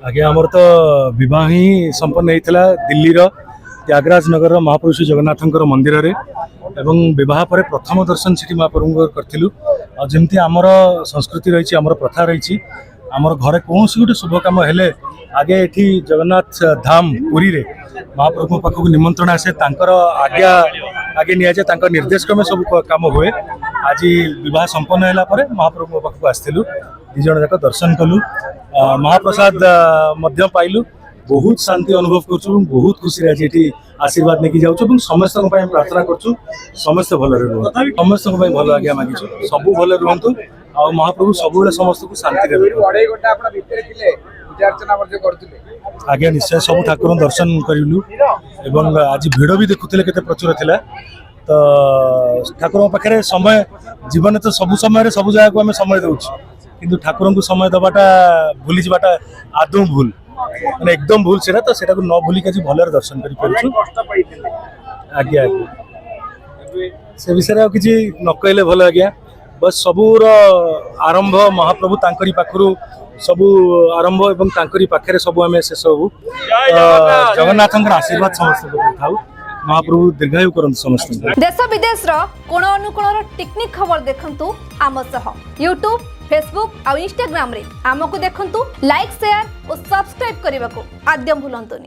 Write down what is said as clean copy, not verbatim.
आज्ञा आमर तो बह ही संपन्न होता दिल्ली त्यागराज नगर महापुरुष जगन्नाथ मंदिर रे एवं बह पर प्रथम दर्शन से महाप्रभु करूँ जमी आमर संस्कृति रही आमर प्रथा रही आमर घरे कौन गोटे शुभ कम हेले आगे ये जगन्नाथ धाम पुरी रे महाप्रभु पाखक निमंत्रण आसे आज्ञा आगे नि जाए निर्देश क्रमे सब कम हुए आज बह संपन्न है महाप्रभु पाखक आसलु दिज जाक दर्शन कलु महाप्रसाद पाइलु बहुत शांति अनुभव करूँ बहुत खुशी आज ये आशीर्वाद नहीं जाऊँ समस्त प्रार्थना करूँ समस्त भल समस्त भल आज्ञा मागिचु सब भल रुहतु आ महाप्रभु सब समस्त को शांति आज्ञा निश्चय सब ठाकुर दर्शन करूँ एवं आज भिड़ भी देखुले के प्रचुर थिला तो ठाकुर पाखे समय जीवन तो सब समय सब जगह आम समय दौर किंतु ठाकुर को समय दबाटा भूली जावाटा आदौ भूल मैंने एकदम भूल से तो सेटा को न भूलिक आज भल दर्शन कर आज्ञा से विषय किसी न कहले भल आज्ञा बस सबूर आरंभ महाप्रभु तांकरी पाखरु सबू आरंभ एवं तांकरी पाखे सब आम शेष हबू जगन्नाथ आशीर्वाद समस्त को महाप्रभु दीर्घायु करन समस्त देश विदेश कोण अनुकोण टेक्निक खबर देखंतु आम सह यूट्यूब फेसबुक और इंस्टाग्राम रे आमको देखंतु लाइक शेयर और सब्सक्राइब करने को आद्यम भूलंतुनि।